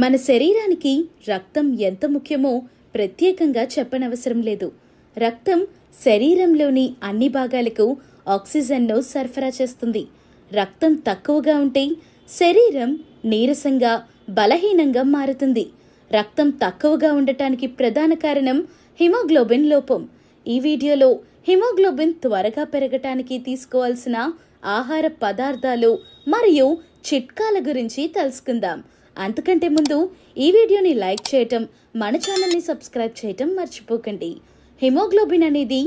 మన శరీరానికి రక్తం ఎంత ముఖ్యమో ప్రత్యేకంగా చెప్పనవసరం లేదు. రక్తం శరీరంలోని అన్ని భాగాలకు ఆక్సిజన్ను సరఫరా చేస్తుంది. రక్తం తక్కువగా ఉంటే శరీరం నీరసంగా, బలహీనంగా మారుతుంది. రక్తం తక్కువగా ఉండటానికి ప్రధాన కారణం హిమోగ్లోబిన్ లోపం. ఈ వీడియోలో హిమోగ్లోబిన్ త్వరగా పెరగటానికి తీసుకోవాల్సిన ఆహార పదార్థాలు మరియు చిట్కాల గురించి తెలుసుకుందాం. అంతకంటే ముందు ఈ వీడియోని లైక్ చేయటం, మన ఛానల్ని సబ్స్క్రైబ్ చేయటం మర్చిపోకండి. హిమోగ్లోబిన్ అనేది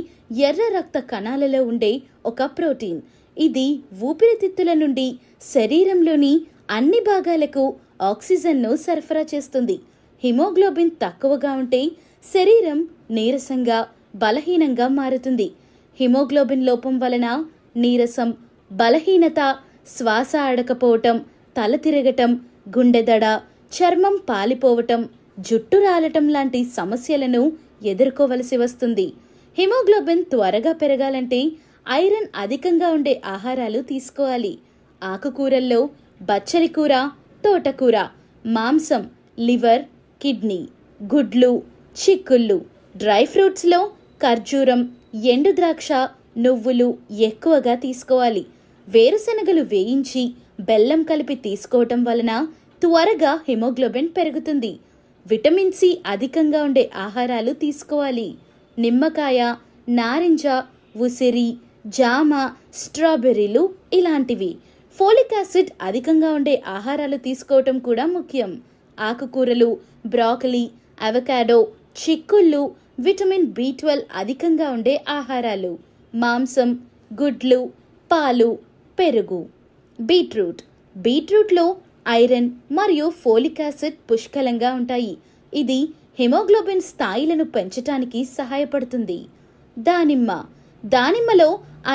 ఎర్ర రక్త కణాలలో ఉండే ఒక ప్రోటీన్. ఇది ఊపిరితిత్తుల నుండి శరీరంలోని అన్ని భాగాలకు ఆక్సిజన్ను సరఫరా చేస్తుంది. హిమోగ్లోబిన్ తక్కువగా ఉంటే శరీరం నీరసంగా, బలహీనంగా మారుతుంది. హిమోగ్లోబిన్ లోపం వలన నీరసం, బలహీనత, శ్వాస ఆడకపోవటం, తల తిరగటం, గుండెదడ, చర్మం పాలిపోవటం, జుట్టు రాలటం లాంటి సమస్యలను ఎదుర్కోవలసి వస్తుంది. హిమోగ్లోబిన్ త్వరగా పెరగాలంటే ఐరన్ అధికంగా ఉండే ఆహారాలు తీసుకోవాలి. ఆకుకూరల్లో బచ్చలి కూర, తోటకూర, మాంసం, లివర్, కిడ్నీ, గుడ్లు, చిక్కుళ్ళు, డ్రై ఫ్రూట్స్లో ఖర్జూరం, ఎండు ద్రాక్ష, నువ్వులు ఎక్కువగా తీసుకోవాలి. వేరుశనగలు వేయించి బెల్లం కలిపి తీసుకోవటం వలన త్వరగా హిమోగ్లోబిన్ పెరుగుతుంది. విటమిన్ సి అధికంగా ఉండే ఆహారాలు తీసుకోవాలి. నిమ్మకాయ, నారింజ, ఉసిరి, జామ, స్ట్రాబెర్రీలు ఇలాంటివి. ఫోలిక్ యాసిడ్ అధికంగా ఉండే ఆహారాలు తీసుకోవటం కూడా ముఖ్యం. ఆకుకూరలు, బ్రాకలీ, అవకాడో, చిక్కుళ్ళు, విటమిన్ B12 అధికంగా ఉండే ఆహారాలు. మాంసం, గుడ్లు, పాలు, పెరుగు. బీట్రూట్లో ఐరన్ మరియు ఫోలిక్ యాసిడ్ పుష్కలంగా ఉంటాయి. ఇది హిమోగ్లోబిన్ స్థాయిలను పెంచటానికి సహాయపడుతుంది. దానిమ్మలో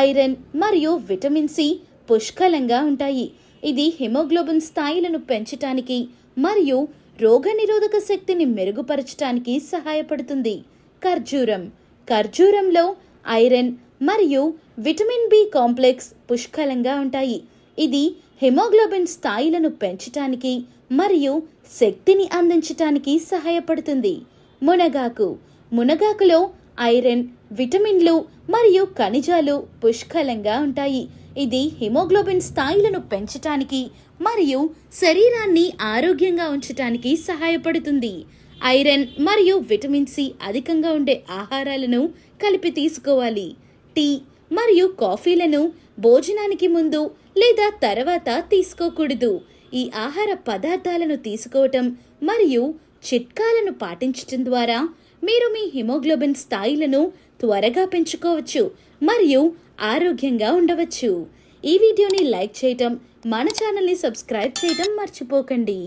ఐరన్ మరియు విటమిన్ సి పుష్కలంగా ఉంటాయి. ఇది హిమోగ్లోబిన్ స్థాయిలను పెంచటానికి మరియు రోగనిరోధక శక్తిని మెరుగుపరచటానికి సహాయపడుతుంది. ఖర్జూరంలో ఐరన్ మరియు విటమిన్ బి కాంప్లెక్స్ పుష్కలంగా ఉంటాయి. ఇది హిమోగ్లోబిన్ స్థాయిలను పెంచటానికి మరియు శక్తిని అందించటానికి సహాయపడుతుంది. మునగాకులో ఐరన్, విటమిన్లు మరియు ఖనిజాలు పుష్కలంగా ఉంటాయి. ఇది హిమోగ్లోబిన్ స్థాయిలను పెంచటానికి మరియు శరీరాన్ని ఆరోగ్యంగా ఉంచటానికి సహాయపడుతుంది. ఐరన్ మరియు విటమిన్ సి అధికంగా ఉండే ఆహారాలను కలిపి తీసుకోవాలి. టీ మరియు కాఫీలను భోజనానికి ముందు లేదా తర్వాత తీసుకోకూడదు. ఈ ఆహార పదార్థాలను తీసుకోవటం మరియు చిట్కాలను పాటించటం ద్వారా మీరు మీ హిమోగ్లోబిన్ స్థాయిలను త్వరగా పెంచుకోవచ్చు మరియు ఆరోగ్యంగా ఉండవచ్చు. ఈ వీడియోని లైక్ చేయటం, మన ఛానల్ని సబ్స్క్రైబ్ చేయటం మర్చిపోకండి.